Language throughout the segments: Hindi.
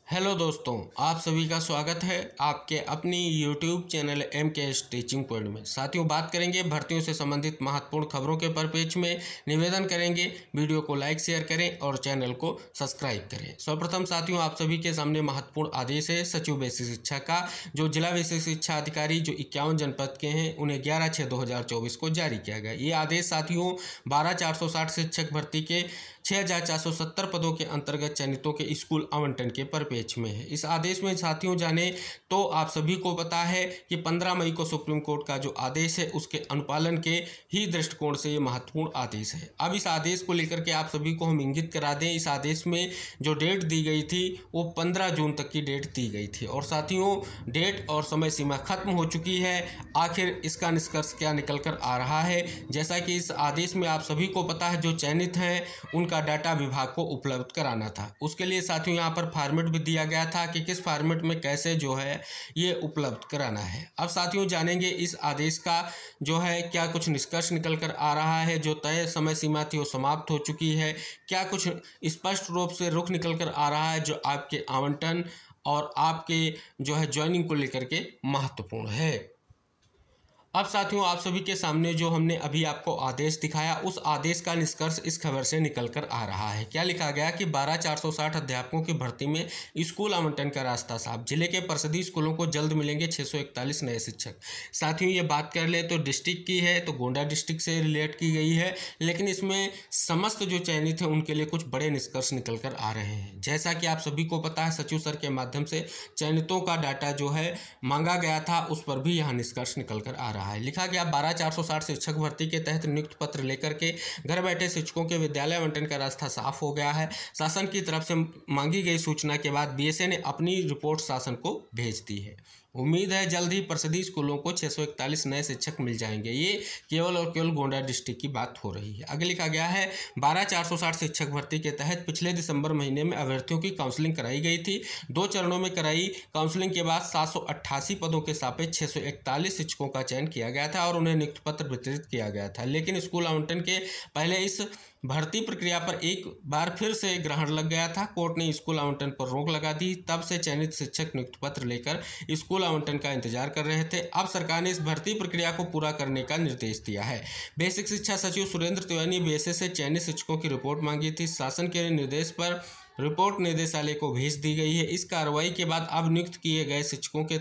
हेलो दोस्तों, आप सभी का स्वागत है आपके अपनी YouTube channel MKS teaching point में। साथियों, बात करेंगे भर्तियों से संबंधित महत्वपूर्ण खबरों के परिप्रेक्ष्य में। निवेदन करेंगे वीडियो को लाइक शेयर करें और चैनल को सब्सक्राइब करें। सर्वप्रथम साथियों, आप सभी के सामने महत्वपूर्ण आदेश है सचिव बेसिक शिक्षा का, जो जिला बेसिक शिक्षा अधिकारी जो 51 जनपद के हैं उन्हें 11/6/2024 को जारी किया गया। ये आदेश साथियों 12,460 शिक्षक भर्ती के 6,470 पदों के अंतर्गत चयनितों के स्कूल आवंटन के परिप्रेक्ष्य में है। इस आदेश में साथियों जाने तो आप सभी को पता है कि 15 मई को सुप्रीम कोर्ट का जो आदेश है उसके अनुपालन के ही दृष्टिकोण से ये महत्वपूर्ण आदेश है। अब इस आदेश को लेकर के आप सभी को हम इंगित करा दें, इस आदेश में जो डेट दी गई थी वो 15 जून तक की डेट दी गई थी और साथियों डेट और समय सीमा खत्म हो चुकी है। आखिर इसका निष्कर्ष क्या निकल कर आ रहा है? जैसा कि इस आदेश में आप सभी को पता है, जो चयनित हैं उनका डाटा विभाग को उपलब्ध कराना था। उसके लिए साथियों यहाँ पर फॉर्मेट भी दिया गया था कि किस फॉर्मेट में कैसे जो है ये उपलब्ध कराना है। अब साथियों जानेंगे इस आदेश का जो है क्या कुछ निष्कर्ष निकल कर आ रहा है। जो तय समय सीमा थी वो समाप्त हो चुकी है। क्या कुछ स्पष्ट रूप से रुख निकल कर आ रहा है जो आपके आवंटन और आपके जो है ज्वाइनिंग को लेकर के महत्वपूर्ण है। अब साथियों आप सभी के सामने जो हमने अभी आपको आदेश दिखाया, उस आदेश का निष्कर्ष इस खबर से निकल कर आ रहा है। क्या लिखा गया कि 12,460 अध्यापकों की भर्ती में स्कूल आवंटन का रास्ता साफ। जिले के परिषदीय स्कूलों को जल्द मिलेंगे 641 नए शिक्षक। साथियों ये बात कर ले तो डिस्ट्रिक्ट की है, तो गोंडा डिस्ट्रिक्ट से रिलेट की गई है, लेकिन इसमें समस्त जो चयनित हैं उनके लिए कुछ बड़े निष्कर्ष निकल कर आ रहे हैं। जैसा कि आप सभी को पता है, सचिव सर के माध्यम से चयनितों का डाटा जो है मांगा गया था, उस पर भी यहाँ निष्कर्ष निकल कर आ रहा है। लिखा गया 12,460 शिक्षक भर्ती के तहत नियुक्ति पत्र लेकर के घर बैठे शिक्षकों के विद्यालय आवंटन का रास्ता साफ हो गया है। शासन की तरफ से मांगी गई सूचना के बाद बीएसए ने अपनी रिपोर्ट शासन को भेज दी है। उम्मीद है जल्द ही परिषदीय स्कूलों को 641 नए शिक्षक मिल जाएंगे। ये केवल और केवल गोंडा डिस्ट्रिक्ट की बात हो रही है। आगे लिखा गया है 12,460 शिक्षक भर्ती के तहत पिछले दिसंबर महीने में अभ्यर्थियों की काउंसलिंग कराई गई थी। 2 चरणों में कराई काउंसलिंग के बाद 788 पदों के सापेक्ष 641 शिक्षकों का चयन किया गया था और उन्हें नियुक्ति पत्र वितरित किया गया था। लेकिन स्कूल आवंटन के पहले इस भर्ती प्रक्रिया पर एक बार फिर से ग्रहण लग गया था। कोर्ट ने स्कूल आवंटन पर रोक लगा दी। तब से चयनित शिक्षक नियुक्ति पत्र लेकर स्कूल आवंटन का इंतजार कर रहे थे। अब सरकार ने इस भर्ती प्रक्रिया को पूरा करने का निर्देश दिया है। बेसिक शिक्षा सचिव सुरेंद्र तिवारी ने बीएसए से चयनित शिक्षकों की रिपोर्ट मांगी थी। शासन के निर्देश पर रिपोर्ट निदेशालय को भेज दी गई है। इस कार्रवाई के बाद अब नियुक्त किए गए शिक्षकों के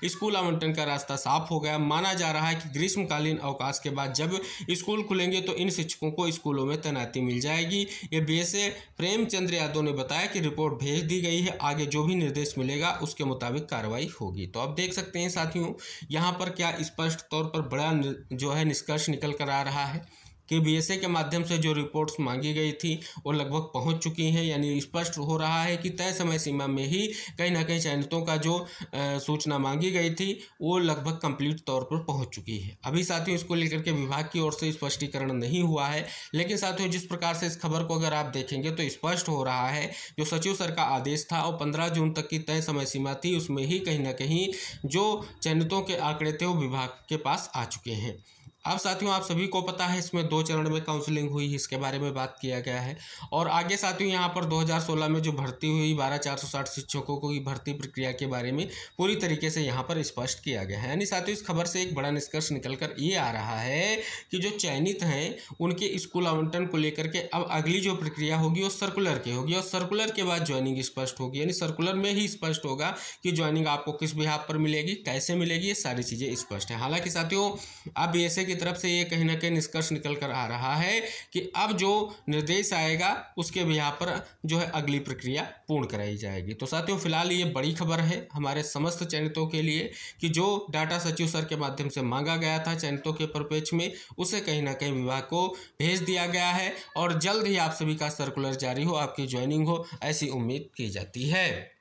स्कूल आवंटन का रास्ता साफ हो गया। माना जा रहा है कि ग्रीष्मकालीन अवकाश के बाद जब स्कूल खुलेंगे तो इन शिक्षकों को स्कूलों में तैनाती मिल जाएगी। ये बीएसए प्रेमचंद्र यादव ने बताया कि रिपोर्ट भेज दी गई है, आगे जो भी निर्देश मिलेगा उसके मुताबिक कार्रवाई होगी। तो अब देख सकते हैं साथियों यहाँ पर क्या स्पष्ट तौर पर बड़ा जो है निष्कर्ष निकल कर आ रहा है कि बीएसए के माध्यम से जो रिपोर्ट्स मांगी गई थी वो लगभग पहुंच चुकी हैं। यानी स्पष्ट हो रहा है कि तय समय सीमा में ही कहीं ना कहीं चयनितों का जो सूचना मांगी गई थी वो लगभग कंप्लीट तौर पर पहुंच चुकी है। अभी साथियों इसको लेकर के विभाग की ओर से स्पष्टीकरण नहीं हुआ है, लेकिन साथियों जिस प्रकार से इस खबर को अगर आप देखेंगे तो स्पष्ट हो रहा है जो सचिव सर का आदेश था और 15 जून तक की तय समय सीमा थी, उसमें ही कहीं ना कहीं जो चयनितों के आंकड़े थे वो विभाग के पास आ चुके हैं। अब साथियों आप सभी को पता है इसमें 2 चरण में काउंसलिंग हुई, इसके बारे में बात किया गया है। और आगे साथियों यहाँ पर 2016 में जो भर्ती हुई 12,460 शिक्षकों की भर्ती प्रक्रिया के बारे में पूरी तरीके से यहाँ पर स्पष्ट किया गया है। यानी साथियों इस खबर से एक बड़ा निष्कर्ष निकल कर ये आ रहा है कि जो चयनित हैं उनके स्कूल आवंटन को लेकर के अब अगली जो प्रक्रिया होगी वो सर्कुलर की होगी और सर्कुलर के बाद ज्वाइनिंग स्पष्ट होगी। यानी सर्कुलर में ही स्पष्ट होगा कि ज्वाइनिंग आपको किस बिहाफ पर मिलेगी, कैसे मिलेगी, ये सारी चीज़ें स्पष्ट है। हालांकि साथियों अब बीएसए की तरफ से ये कहीं ना कहीं निष्कर्ष निकल कर आ रहा है कि अब जो निर्देश आएगा उसके बिहार पर जो है अगली प्रक्रिया पूर्ण कराई जाएगी। तो साथियों फिलहाल ये बड़ी खबर है हमारे समस्त चयनितों के लिए कि जो डाटा सचिव सर के माध्यम से मांगा गया था चयनितों के परिप्रेक्ष्य में, उसे कहीं ना कहीं विभाग को भेज दिया गया है और जल्द ही आप सभी का सर्कुलर जारी हो, आपकी ज्वाइनिंग हो, ऐसी उम्मीद की जाती है।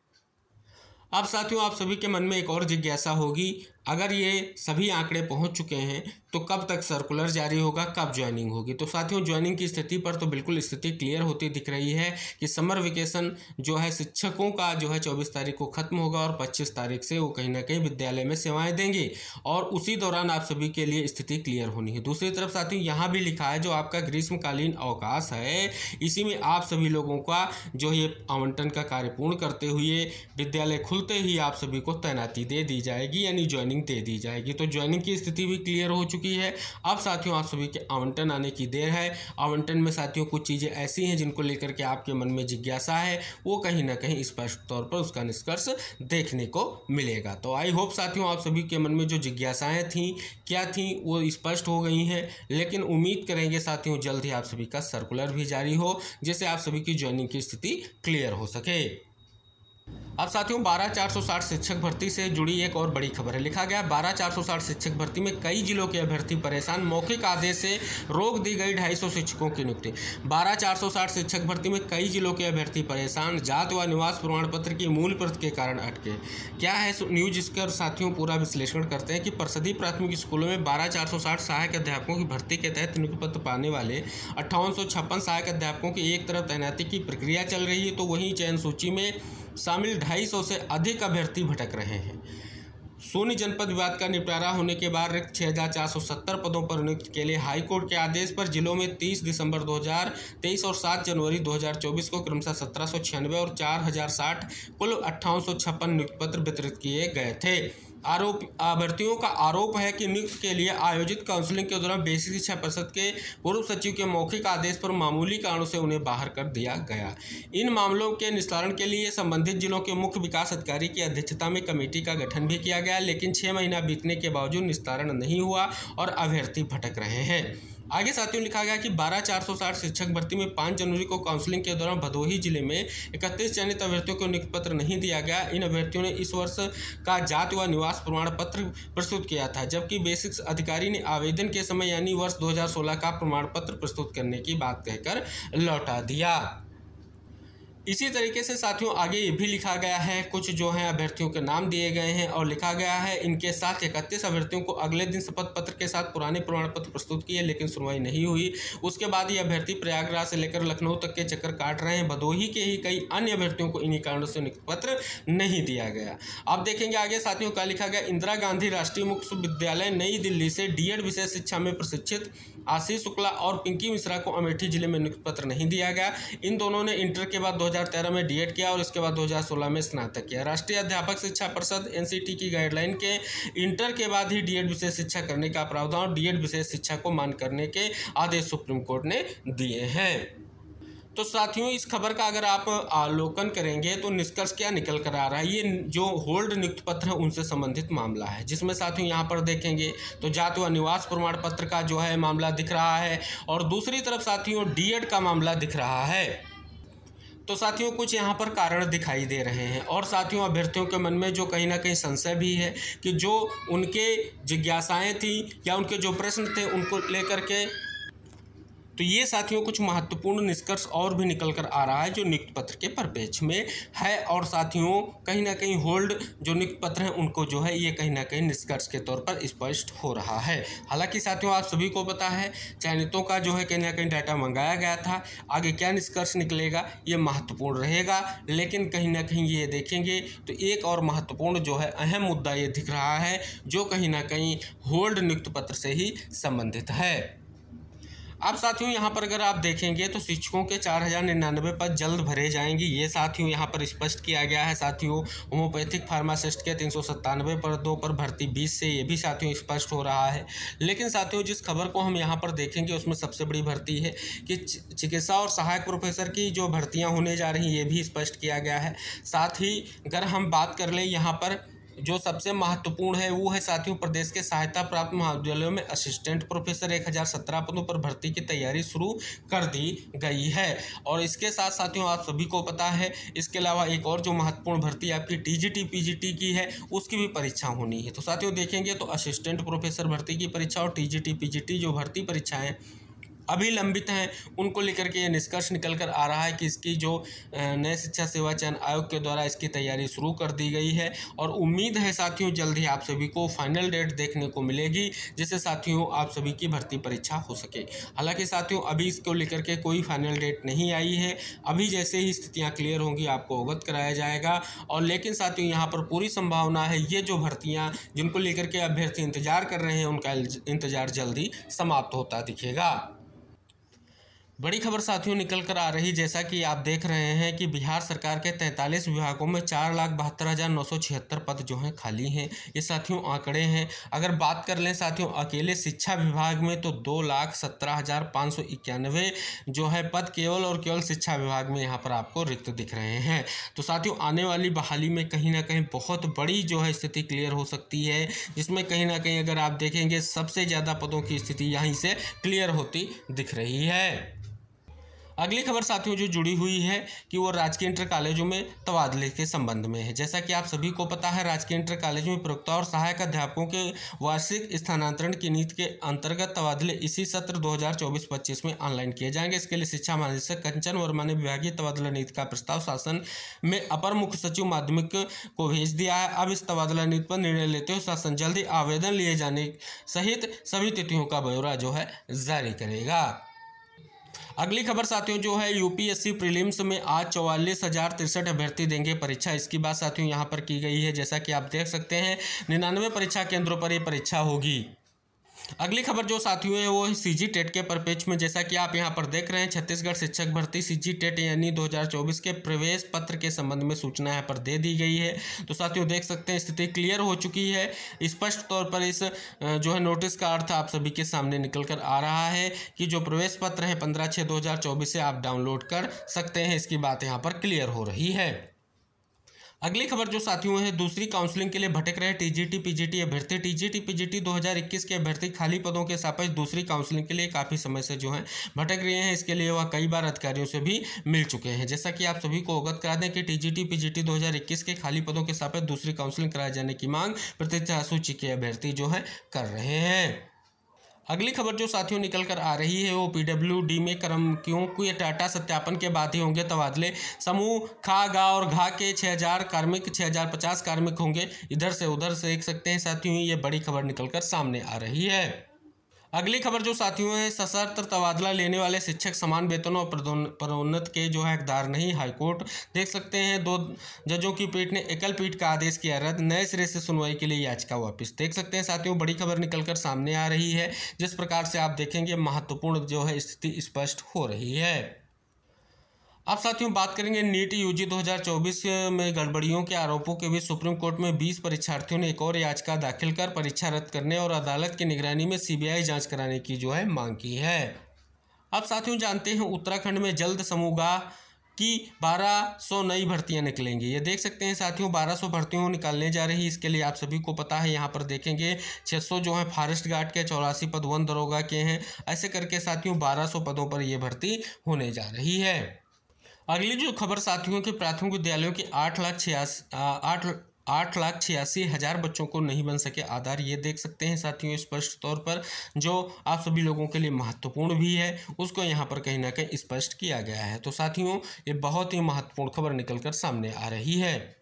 अब साथियों आप सभी के मन में एक और जिज्ञासा होगी, अगर ये सभी आंकड़े पहुंच चुके हैं तो कब तक सर्कुलर जारी होगा, कब ज्वाइनिंग होगी। तो साथियों ज्वाइनिंग की स्थिति पर तो बिल्कुल स्थिति क्लियर होती दिख रही है कि समर वेकेशन जो है शिक्षकों का जो है 24 तारीख को खत्म होगा और 25 तारीख से वो कहीं ना कहीं विद्यालय में सेवाएं देंगे और उसी दौरान आप सभी के लिए स्थिति क्लियर होनी है। दूसरी तरफ साथियों यहाँ भी लिखा है जो आपका ग्रीष्मकालीन अवकाश है, इसी में आप सभी लोगों का जो ये आवंटन का कार्य पूर्ण करते हुए विद्यालय खुलते ही आप सभी को तैनाती दे दी जाएगी, यानी ज्वाइनिंग दे दी जाएगी। तो ज्वाइनिंग की स्थिति भी क्लियर हो चुकी है। अब साथियों आप सभी के आवंटन आने की देर है। आवंटन में साथियों कुछ चीज़ें ऐसी हैं जिनको लेकर के आपके मन में जिज्ञासा है, वो कहीं ना कहीं स्पष्ट तौर पर उसका निष्कर्ष देखने को मिलेगा। तो आई होप साथियों आप सभी के मन में जो जिज्ञासाएं थी क्या थी वो स्पष्ट हो गई हैं। लेकिन उम्मीद करेंगे साथियों जल्द ही आप सभी का सर्कुलर भी जारी हो जिससे आप सभी की ज्वाइनिंग की स्थिति क्लियर हो सके। अब साथियों 12,460 शिक्षक भर्ती से जुड़ी एक और बड़ी खबर है। लिखा गया 12,460 शिक्षक भर्ती में कई जिलों के अभ्यर्थी परेशान, मौखिक आदेश से रोक दी गई 250 शिक्षकों की नियुक्ति। 12,460 शिक्षक भर्ती में कई जिलों के अभ्यर्थी परेशान, जात व निवास प्रमाण पत्र की मूल प्रति के कारण अटके। क्या है न्यूज, इसका साथियों पूरा विश्लेषण करते हैं कि परिषदीय प्राथमिक स्कूलों में 12,460 सहायक अध्यापकों की भर्ती के तहत नियुक्ति पत्र पाने वाले 5856 सहायक अध्यापकों की एक तरफ तैनाती की प्रक्रिया चल रही है तो वहीं चयन सूची में शामिल 250 से अधिक अभ्यर्थी भटक रहे हैं। सोनी जनपद विवाद का निपटारा होने के बाद रिक्त 6,470 पदों पर नियुक्ति के लिए हाईकोर्ट के आदेश पर जिलों में 30 दिसंबर 2023 और 7 जनवरी 2024 को क्रमशः 1796 और 4,060 कुल 5856 नियुक्ति पत्र वितरित किए गए थे। अभ्यर्थियों का आरोप है कि नियुक्ति के लिए आयोजित काउंसलिंग के दौरान बेसिक शिक्षा परिषद के पूर्व सचिव के मौखिक आदेश पर मामूली कारणों से उन्हें बाहर कर दिया गया। इन मामलों के निस्तारण के लिए संबंधित जिलों के मुख्य विकास अधिकारी की अध्यक्षता में कमेटी का गठन भी किया गया, लेकिन 6 महीना बीतने के बावजूद निस्तारण नहीं हुआ और अभ्यर्थी भटक रहे हैं। आगे साथियों लिखा गया कि 12,460 शिक्षक भर्ती में 5 जनवरी को काउंसलिंग के दौरान भदोही जिले में 31 चयनित अभ्यर्थियों को नियुक्ति पत्र नहीं दिया गया। इन अभ्यर्थियों ने इस वर्ष का जाति व निवास प्रमाण पत्र प्रस्तुत किया था, जबकि बेसिक अधिकारी ने आवेदन के समय यानी वर्ष 2016 का प्रमाण पत्र प्रस्तुत करने की बात कहकर लौटा दिया। इसी तरीके से साथियों आगे ये भी लिखा गया है, कुछ जो है अभ्यर्थियों के नाम दिए गए हैं और लिखा गया है इनके साथ 31 अभ्यर्थियों को अगले दिन शपथ पत्र के साथ पुराने प्रमाण पत्र प्रस्तुत किए, लेकिन सुनवाई नहीं हुई। उसके बाद ये अभ्यर्थी प्रयागराज से लेकर लखनऊ तक के चक्कर काट रहे हैं। भदोही के ही कई अन्य अभ्यर्थियों को इन्हीं कारणों से नियुक्ति पत्र नहीं दिया गया। अब देखेंगे आगे साथियों क्या लिखा गया। इंदिरा गांधी राष्ट्रीय मुक्त विद्यालय नई दिल्ली से डीएड विषय शिक्षा में प्रशिक्षित आशीष शुक्ला और पिंकी मिश्रा को अमेठी जिले में नियुक्ति पत्र नहीं दिया गया। इन दोनों ने इंटर के बाद 2013 में डीएड किया और इसके बाद 2016 में स्नातक किया। राष्ट्रीय अध्यापक शिक्षा परिषद एनसीटी की गाइडलाइन के इंटर के बाद ही डीएड विशेष शिक्षा करने का प्रावधान और डीएड विशेष शिक्षा को मान्य करने के आदेश सुप्रीम कोर्ट ने दिए हैं। तो साथियों इस खबर का अगर आप अवलोकन करेंगे तो निष्कर्ष क्या निकल कर आ रहा है, ये जो होल्ड नियुक्ति पत्र है उनसे संबंधित मामला है, जिसमें साथियों यहाँ पर देखेंगे तो जाति व निवास प्रमाण पत्र का जो है मामला दिख रहा है और दूसरी तरफ साथियों डीएड का मामला दिख रहा है। तो साथियों कुछ यहाँ पर कारण दिखाई दे रहे हैं और साथियों अभ्यर्थियों के मन में जो कहीं ना कहीं संशय भी है कि जो उनके जिज्ञासाएं थी या उनके जो प्रश्न थे उनको लेकर के, तो ये साथियों कुछ महत्वपूर्ण निष्कर्ष और भी निकल कर आ रहा है जो नियुक्ति पत्र के परिप्रेक्ष्य में है। और साथियों कहीं ना कहीं होल्ड जो नियुक्ति पत्र हैं उनको जो है ये कहीं ना कहीं निष्कर्ष के तौर पर स्पष्ट हो रहा है। हालांकि साथियों आप सभी को पता है चयनितों का जो है कहीं ना कहीं डाटा मंगाया गया था, आगे क्या निष्कर्ष निकलेगा ये महत्वपूर्ण रहेगा। लेकिन कहीं ना कहीं ये देखेंगे तो एक और महत्वपूर्ण जो है अहम मुद्दा ये दिख रहा है जो कहीं ना कहीं होल्ड नियुक्ति पत्र से ही संबंधित है। अब साथियों यहाँ पर अगर आप देखेंगे तो शिक्षकों के 4,099 पद जल्द भरे जाएंगे, ये साथियों यहाँ पर स्पष्ट किया गया है। साथियों होम्योपैथिक फार्मासिस्ट के 397 पदों पर भर्ती 20 से, ये भी साथियों स्पष्ट हो रहा है। लेकिन साथियों जिस खबर को हम यहाँ पर देखेंगे उसमें सबसे बड़ी भर्ती है कि चिकित्सा और सहायक प्रोफेसर की जो भर्तियाँ होने जा रही हैं ये भी स्पष्ट किया गया है। साथ ही अगर हम बात कर लें यहाँ पर जो सबसे महत्वपूर्ण है वो है साथियों प्रदेश के सहायता प्राप्त महाविद्यालयों में असिस्टेंट प्रोफेसर 1017 पदों पर भर्ती की तैयारी शुरू कर दी गई है। और इसके साथ साथियों आप सभी को पता है इसके अलावा एक और जो महत्वपूर्ण भर्ती आपकी टीजीटी पीजीटी की है उसकी भी परीक्षा होनी है। तो साथियों देखेंगे तो असिस्टेंट प्रोफेसर भर्ती की परीक्षा और टीजीटी पीजीटी जो भर्ती परीक्षाएँ अभी लंबित हैं उनको लेकर के ये निष्कर्ष निकल कर आ रहा है कि इसकी जो नए शिक्षा सेवा चयन आयोग के द्वारा इसकी तैयारी शुरू कर दी गई है और उम्मीद है साथियों जल्द ही आप सभी को फाइनल डेट देखने को मिलेगी, जिससे साथियों आप सभी की भर्ती परीक्षा हो सके। हालांकि साथियों अभी इसको लेकर के कोई फाइनल डेट नहीं आई है, अभी जैसे ही स्थितियाँ क्लियर होंगी आपको अवगत कराया जाएगा। और लेकिन साथियों यहाँ पर पूरी संभावना है ये जो भर्तियाँ जिनको लेकर के अभ्यर्थी इंतजार कर रहे हैं उनका इंतजार जल्दी समाप्त होता दिखेगा। बड़ी खबर साथियों निकल कर आ रही, जैसा कि आप देख रहे हैं कि बिहार सरकार के 43 विभागों में 4,72,976 पद जो हैं खाली हैं। ये साथियों आंकड़े हैं। अगर बात कर लें साथियों अकेले शिक्षा विभाग में तो 2,17,591 जो है पद केवल और केवल शिक्षा विभाग में यहाँ पर आपको रिक्त दिख रहे हैं। तो साथियों आने वाली बहाली में कहीं ना कहीं बहुत बड़ी जो है स्थिति क्लियर हो सकती है, जिसमें कहीं ना कहीं अगर आप देखेंगे सबसे ज़्यादा पदों की स्थिति यहीं से क्लियर होती दिख रही है। अगली खबर साथियों जो जुड़ी हुई है कि वो राजकीय इंटर कॉलेजों में तबादले के संबंध में है। जैसा कि आप सभी को पता है राजकीय इंटर कॉलेजों में प्रवक्ता और सहायक अध्यापकों के वार्षिक स्थानांतरण की नीति के अंतर्गत तबादले इसी सत्र 2024-25 में ऑनलाइन किए जाएंगे। इसके लिए शिक्षा महानिदेशक कंचन वर्मा ने विभागीय तबादला नीति का प्रस्ताव शासन में अपर मुख्य सचिव माध्यमिक को भेज दिया है। अब इस तबादला नीति पर निर्णय लेते हुए शासन जल्द ही आवेदन लिए जाने सहित सभी तिथियों का ब्यौरा जो है जारी करेगा। अगली खबर साथियों जो है यूपीएससी प्रीलिम्स में आज 44,063 अभ्यर्थी देंगे परीक्षा। इसकी बात साथियों यहाँ पर की गई है। जैसा कि आप देख सकते हैं 99 परीक्षा केंद्रों पर ये परीक्षा होगी। अगली खबर जो साथियों है वो है सीजी टेट के परिप्रेक्ष्य में। जैसा कि आप यहाँ पर देख रहे हैं छत्तीसगढ़ शिक्षक भर्ती सीजी टेट यानी 2024 के प्रवेश पत्र के संबंध में सूचना यहाँ पर दे दी गई है। तो साथियों देख सकते हैं स्थिति क्लियर हो चुकी है। स्पष्ट तौर पर इस जो है नोटिस का अर्थ आप सभी के सामने निकल कर आ रहा है कि जो प्रवेश पत्र है 15/6/2024 से आप डाउनलोड कर सकते हैं। इसकी बात यहाँ पर क्लियर हो रही है। अगली खबर जो साथियों है दूसरी काउंसलिंग के लिए भटक रहे टीजीटी पीजीटी अभ्यर्थी। टीजीटी पीजीटी 2021 के अभ्यर्थी खाली पदों के सापेक्ष दूसरी काउंसलिंग के लिए काफ़ी समय से जो है भटक रहे हैं। इसके लिए वह कई बार अधिकारियों से भी मिल चुके हैं। जैसा कि आप सभी को अवगत करा दें कि टीजीटी पीजीटी 2021 के खाली पदों के सापेक्ष दूसरी काउंसलिंग कराए जाने की मांग प्रतीक्षा सूची के अभ्यर्थी जो है कर रहे हैं। अगली खबर जो साथियों निकल कर आ रही है वो पीडब्ल्यूडी में कर्मचारियों के डाटा सत्यापन के बाद ही होंगे तबादले। समूह खा गा और घा के 6,000 कार्मिक 6,050 कार्मिक होंगे इधर से उधर से देख सकते हैं साथियों। ये बड़ी खबर निकल कर सामने आ रही है। अगली खबर जो साथियों है सशर्त तबादला लेने वाले शिक्षक समान वेतन और पदोन्नत के जो है हकदार नहीं। हाईकोर्ट देख सकते हैं 2 जजों की पीठ ने एकल पीठ का आदेश किया रद्द, नए सिरे से सुनवाई के लिए याचिका वापस। देख सकते हैं साथियों बड़ी खबर निकलकर सामने आ रही है। जिस प्रकार से आप देखेंगे महत्वपूर्ण जो है स्थिति स्पष्ट हो रही है। अब साथियों बात करेंगे नीट यूजी 2024 में गड़बड़ियों के आरोपों के बीच सुप्रीम कोर्ट में 20 परीक्षार्थियों ने एक और याचिका दाखिल कर परीक्षा रद्द करने और अदालत की निगरानी में सीबीआई जांच कराने की जो है मांग की है। अब साथियों जानते हैं उत्तराखंड में जल्द समूहगा की 1200 नई भर्तियां निकलेंगी। ये देख सकते हैं साथियों 1200 भर्तियों निकालने जा रही है। इसके लिए आप सभी को पता है यहाँ पर देखेंगे 600 जो है फॉरेस्ट गार्ड के, 84 पद वन दरोगा के हैं। ऐसे करके साथियों 1200 पदों पर ये भर्ती होने जा रही है। अगली जो खबर साथियों के प्राथमिक विद्यालयों के 8,86,000 बच्चों को नहीं बन सके आधार। ये देख सकते हैं साथियों स्पष्ट तौर पर जो आप सभी लोगों के लिए महत्वपूर्ण भी है उसको यहाँ पर कहीं ना कहीं स्पष्ट किया गया है। तो साथियों ये बहुत ही महत्वपूर्ण खबर निकलकर सामने आ रही है।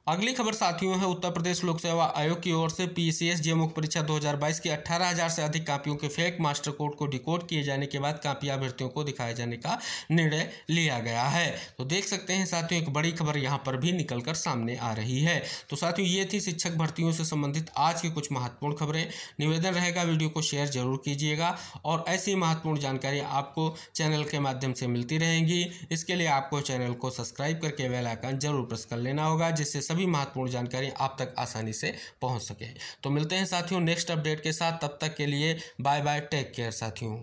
अगली खबर साथियों है उत्तर प्रदेश लोक सेवा आयोग की ओर से पीसीएस जे मुख्य परीक्षा 2022 की 18,000 से अधिक कापियों के फेक मास्टर कोड को डिकोड किए जाने के बाद कापियां अभ्यर्थियों को दिखाए जाने का निर्णय लिया गया है। तो देख सकते हैं साथियों एक बड़ी खबर यहाँ पर भी निकलकर सामने आ रही है। तो साथियों ये थी शिक्षक भर्तियों से संबंधित आज की कुछ महत्वपूर्ण खबरें। निवेदन रहेगा वीडियो को शेयर जरूर कीजिएगा और ऐसी महत्वपूर्ण जानकारी आपको चैनल के माध्यम से मिलती रहेंगी। इसके लिए आपको चैनल को सब्सक्राइब करके बेल आइकन जरूर प्रेस कर लेना होगा, जिससे सभी महत्वपूर्ण जानकारी आप तक आसानी से पहुंच सके। तो मिलते हैं साथियों नेक्स्ट अपडेट के साथ, तब तक के लिए बाय बाय, टेक केयर साथियों।